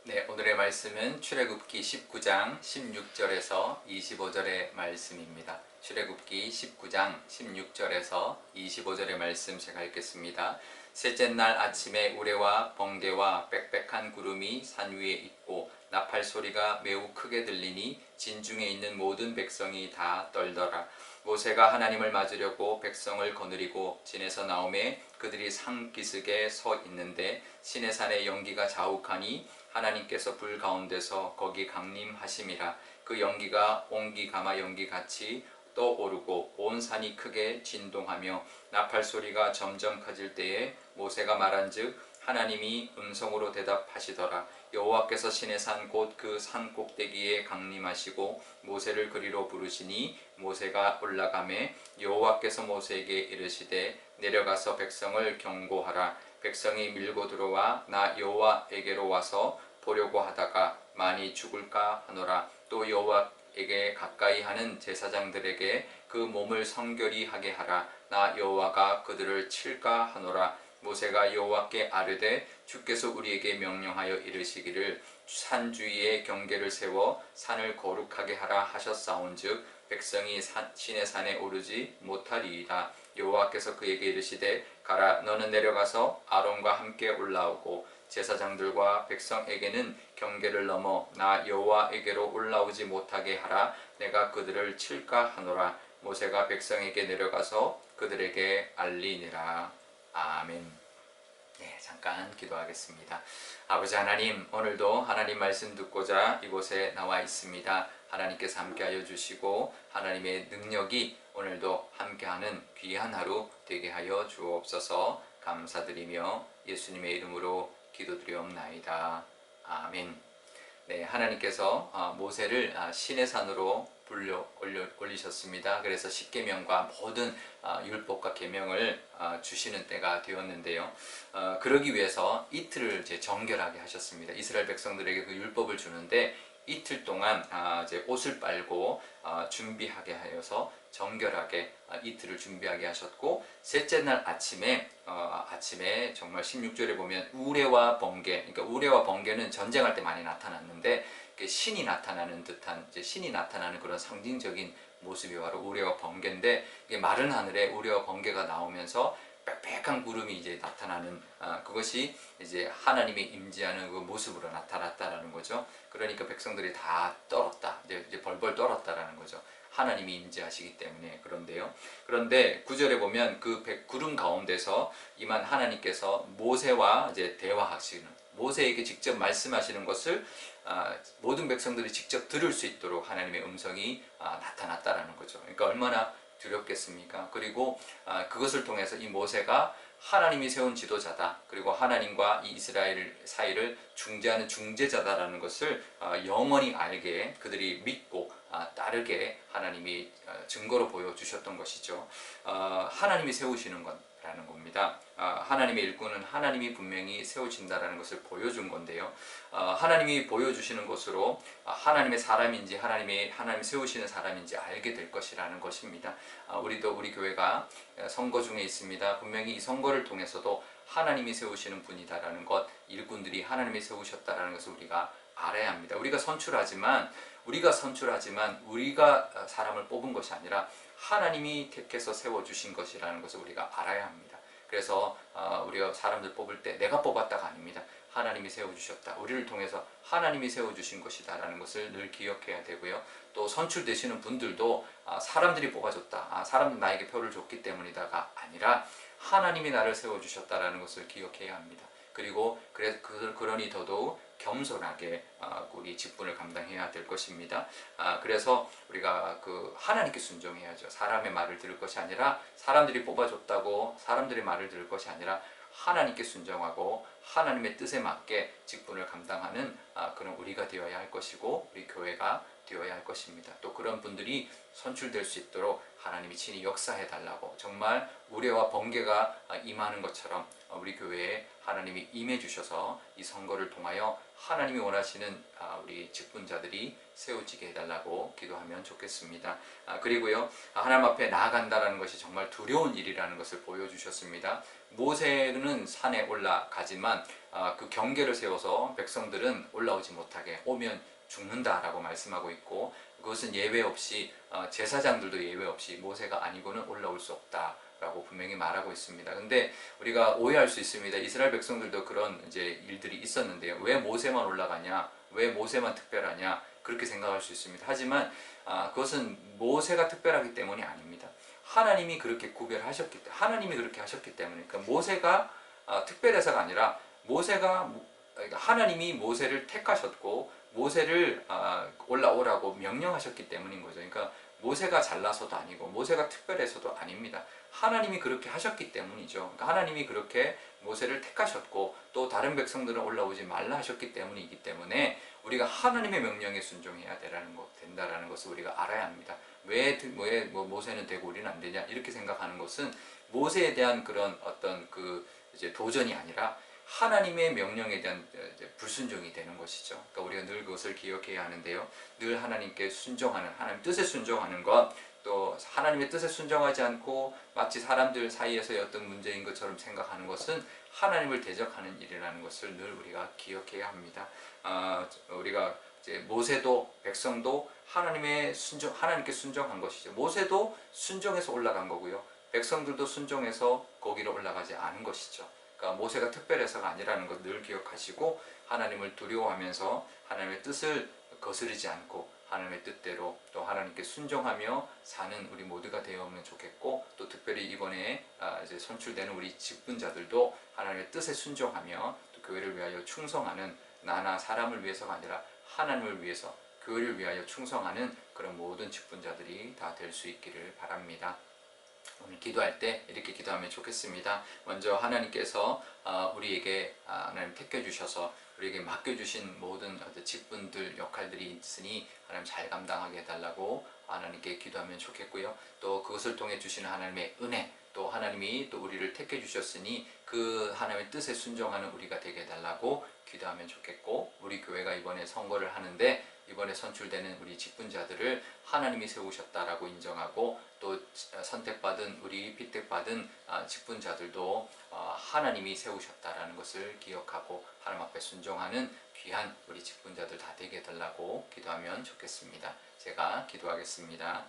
네, 오늘의 말씀은 출애굽기 19장 16절에서 25절의 말씀입니다. 출애굽기 19장 16절에서 25절의 말씀 제가 읽겠습니다. 셋째 날 아침에 우레와 번개와 빽빽한 구름이 산 위에 있고 나팔 소리가 매우 크게 들리니 진중에 있는 모든 백성이 다 떨더라. 모세가 하나님을 맞으려고 백성을 거느리고 진에서 나오매 그들이 산기슭에 서 있는데 시내산의 연기가 자욱하니 하나님께서 불 가운데서 거기 강림하심이라. 그 연기가 온기가마 연기같이 떠오르고 온 산이 크게 진동하며 나팔 소리가 점점 커질 때에 모세가 말한즉 하나님이 음성으로 대답하시더라. 여호와께서 시내산 곧 그 산 꼭대기에 강림하시고 모세를 그리로 부르시니 모세가 올라가매 여호와께서 모세에게 이르시되 내려가서 백성을 경고하라. 백성이 밀고 들어와 나 여호와에게로 와서 보려고 하다가 많이 죽을까 하노라. 또 여호와에게 가까이 하는 제사장들에게 그 몸을 성결히 하게 하라. 나 여호와가 그들을 칠까 하노라. 모세가 여호와께 아뢰되 주께서 우리에게 명령하여 이르시기를 산 주위에 경계를 세워 산을 거룩하게 하라 하셨사온즉 백성이 시내산에 오르지 못하리이다. 여호와께서 그에게 이르시되 가라. 너는 내려가서 아론과 함께 올라오고 제사장들과 백성에게는 경계를 넘어 나 여호와에게로 올라오지 못하게 하라. 내가 그들을 칠까 하노라. 모세가 백성에게 내려가서 그들에게 알리니라. 아멘. 네, 잠깐 기도하겠습니다. 아버지 하나님, 오늘도 하나님 말씀 듣고자 이곳에 나와 있습니다. 하나님께서 함께하여 주시고 하나님의 능력이 오늘도 함께하는 귀한 하루 되게 하여 주옵소서. 감사드리며 예수님의 이름으로 기도드리옵나이다. 아멘. 네, 하나님께서 모세를 시내산으로 올리셨습니다. 그래서 십계명과 모든 율법과 계명을 주시는 때가 되었는데요. 그러기 위해서 이틀을 이제 정결하게 하셨습니다. 이스라엘 백성들에게 그 율법을 주는데 이틀 동안 이제 옷을 빨고 준비하게 하여서 정결하게 이틀을 준비하게 하셨고, 셋째 날 아침에 정말 16절에 보면 우레와 번개, 그러니까 우레와 번개는 전쟁할 때 많이 나타났는데 신이 나타나는 듯한, 이제 신이 나타나는 그런 상징적인 모습이 바로 우레와 번개인데, 마른 하늘에 우레와 번개가 나오면서 빽빽한 구름이 이제 나타나는 그것이 이제 하나님의 임재하는 그 모습으로 나타났다라는 거죠. 그러니까 백성들이 다 떨었다, 이제 벌벌 떨었다라는 거죠. 하나님이 임재하시기 때문에. 그런데 9절에 보면 그 구름 가운데서 임한 하나님께서 모세와 이제 대화하시는, 모세에게 직접 말씀하시는 것을 모든 백성들이 직접 들을 수 있도록 하나님의 음성이 나타났다라는 거죠. 그러니까 얼마나 두렵겠습니까? 그리고 그것을 통해서 이 모세가 하나님이 세운 지도자다, 그리고 하나님과 이 이스라엘 사이를 중재하는 중재자다라는 것을 영원히 알게, 그들이 믿고 따르게 하나님이 증거로 보여주셨던 것이죠. 하나님이 세우시는 거라는 겁니다. 하나님의 일꾼은 하나님이 분명히 세우신다라는 것을 보여준 건데요. 하나님이 보여주시는 것으로 하나님의 사람인지 하나님이 세우시는 사람인지 알게 될 것이라는 것입니다. 우리도 우리 교회가 선거 중에 있습니다. 분명히 이 선거를 통해서도 하나님이 세우시는 분이다라는 것, 일꾼들이 하나님이 세우셨다라는 것을 우리가 알아야 합니다. 우리가 선출하지만 우리가 사람을 뽑은 것이 아니라 하나님이 택해서 세워주신 것이라는 것을 우리가 알아야 합니다. 그래서 우리가 사람들 뽑을 때 내가 뽑았다가 아닙니다. 하나님이 세워주셨다, 우리를 통해서 하나님이 세워주신 것이다 라는 것을 늘 기억해야 되고요. 또 선출되시는 분들도 사람들이 뽑아줬다, 사람들 나에게 표를 줬기 때문이다가 아니라 하나님이 나를 세워주셨다라는 것을 기억해야 합니다. 그리고 그러니 더더욱 겸손하게 우리 직분을 감당해야 될 것입니다. 그래서 우리가 하나님께 순종해야죠. 사람의 말을 들을 것이 아니라, 사람들이 뽑아줬다고 사람들의 말을 들을 것이 아니라 하나님께 순종하고 하나님의 뜻에 맞게 직분을 감당하는 그런 우리가 되어야 할 것이고, 우리 교회가 되어야 할 것입니다. 또 그런 분들이 선출될 수 있도록 하나님이 친히 역사해 달라고, 정말 우레와 번개가 임하는 것처럼 우리 교회에 하나님이 임해 주셔서 이 선거를 통하여 하나님이 원하시는 우리 직분자들이 세워지게 해달라고 기도하면 좋겠습니다. 그리고요, 하나님 앞에 나아간다는 것이 정말 두려운 일이라는 것을 보여주셨습니다. 모세는 산에 올라가지만 그 경계를 세워서 백성들은 올라오지 못하게, 오면 죽는다라고 말씀하고 있고, 그것은 예외 없이 제사장들도 예외 없이 모세가 아니고는 올라올 수 없다 라고 분명히 말하고 있습니다. 근데 우리가 오해할 수 있습니다. 이스라엘 백성들도 그런 이제 일들이 있었는데요. 왜 모세만 올라가냐? 왜 모세만 특별하냐? 그렇게 생각할 수 있습니다. 하지만 그것은 모세가 특별하기 때문이 아닙니다. 하나님이 그렇게 구별하셨기 때문에, 하나님이 그렇게 하셨기 때문에, 그러니까 모세가 특별해서가 아니라 하나님이 모세를 택하셨고 모세를 올라오라고 명령하셨기 때문인 거죠. 그러니까 모세가 잘나서도 아니고 모세가 특별해서도 아닙니다. 하나님이 그렇게 하셨기 때문이죠. 그러니까 하나님이 그렇게 모세를 택하셨고 또 다른 백성들은 올라오지 말라 하셨기 때문이기 때문에 우리가 하나님의 명령에 순종해야 된다라는 것을 우리가 알아야 합니다. 왜 모세는 되고 우리는 안 되냐 이렇게 생각하는 것은 모세에 대한 그런 어떤 이제 도전이 아니라 하나님의 명령에 대한 불순종이 되는 것이죠. 그러니까 우리가 늘 그것을 기억해야 하는데요. 늘 하나님께 순종하는, 하나님 뜻에 순종하는 것, 또 하나님의 뜻에 순종하지 않고 마치 사람들 사이에서의 어떤 문제인 것처럼 생각하는 것은 하나님을 대적하는 일이라는 것을 늘 우리가 기억해야 합니다. 우리가 이제 모세도 백성도 하나님께 순종한 것이죠. 모세도 순종해서 올라간 거고요. 백성들도 순종해서 거기로 올라가지 않은 것이죠. 그러니까 모세가 특별해서가 아니라는 것 늘 기억하시고 하나님을 두려워하면서 하나님의 뜻을 거스르지 않고 하나님의 뜻대로 또 하나님께 순종하며 사는 우리 모두가 되어오면 좋겠고, 또 특별히 이번에 이제 선출되는 우리 직분자들도 하나님의 뜻에 순종하며 또 교회를 위하여 충성하는, 나나 사람을 위해서가 아니라 하나님을 위해서 교회를 위하여 충성하는 그런 모든 직분자들이 다 될 수 있기를 바랍니다. 오늘 기도할 때 이렇게 기도하면 좋겠습니다. 먼저 하나님께서 우리에게 하나님 택해주셔서 우리에게 맡겨주신 모든 직분들 역할들이 있으니 하나님 잘 감당하게 해달라고 하나님께 기도하면 좋겠고요. 또 그것을 통해 주시는 하나님의 은혜, 또 하나님이 또 우리를 택해 주셨으니 그 하나님의 뜻에 순종하는 우리가 되게 해달라고 기도하면 좋겠고, 우리 교회가 이번에 선거를 하는데 이번에 선출되는 우리 직분자들을 하나님이 세우셨다라고 인정하고, 또 선택받은 우리 픽택받은 직분자들도 하나님이 세우셨다라는 것을 기억하고 하나님 앞에 순종하는 귀한 우리 직분자들 다 되게 해달라고 기도하면 좋겠습니다. 제가 기도하겠습니다.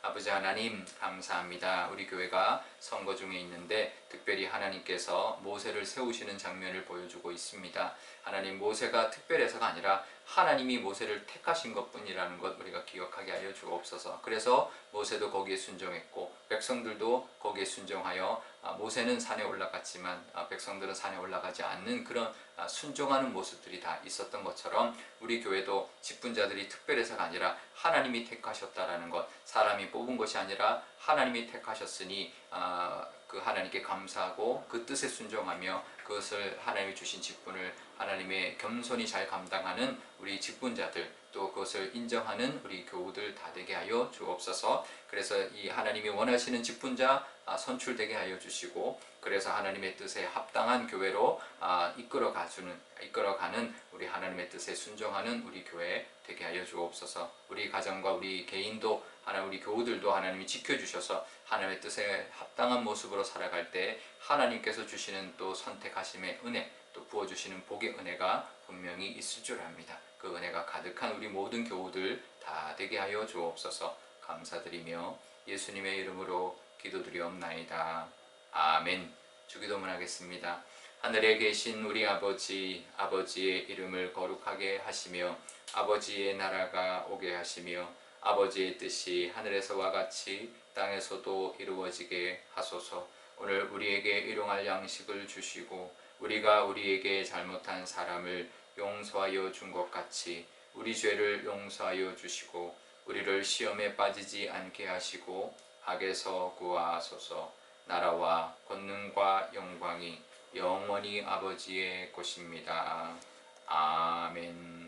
아버지 하나님, 감사합니다. 우리 교회가 선거 중에 있는데 특별히 하나님께서 모세를 세우시는 장면을 보여주고 있습니다. 하나님, 모세가 특별해서가 아니라 하나님이 모세를 택하신 것뿐이라는 것 우리가 기억하게 하여 주옵소서. 그래서 모세도 거기에 순종했고 백성들도 거기에 순종하여 모세는 산에 올라갔지만 백성들은 산에 올라가지 않는 그런 순종하는 모습들이 다 있었던 것처럼 우리 교회도 직분자들이 특별해서가 아니라 하나님이 택하셨다라는 것, 사람이 뽑은 것이 아니라 하나님이 택하셨으니 그 하나님께 감사하고 그 뜻에 순종하며 그것을 하나님이 주신 직분을 하나님의 겸손히 잘 감당하는 우리 직분자들, 또 그것을 인정하는 우리 교우들 다 되게 하여 주옵소서. 그래서 이 하나님이 원하시는 직분자 선출되게 하여 주시고, 그래서 하나님의 뜻에 합당한 교회로 이끌어가는 우리 하나님의 뜻에 순종하는 우리 교회 되게 하여 주옵소서. 우리 가정과 우리 개인도 우리 교우들도 하나님이 지켜주셔서 하나님의 뜻에 합당한 모습으로 살아갈 때 하나님께서 주시는 또 선택하심의 은혜, 또 부어주시는 복의 은혜가 분명히 있을 줄 압니다. 그 은혜가 가득한 우리 모든 교우들 다 되게 하여 주옵소서. 감사드리며 예수님의 이름으로 기도드리옵나이다. 아멘. 주기도문 하겠습니다. 하늘에 계신 우리 아버지, 아버지의 이름을 거룩하게 하시며 아버지의 나라가 오게 하시며 아버지의 뜻이 하늘에서와 같이 땅에서도 이루어지게 하소서. 오늘 우리에게 일용할 양식을 주시고 우리가 우리에게 잘못한 사람을 용서하여 준 것 같이 우리 죄를 용서하여 주시고 우리를 시험에 빠지지 않게 하시고 악에서 구하소서. 나라와 권능과 영광이 영원히 아버지의 것입니다. 아멘.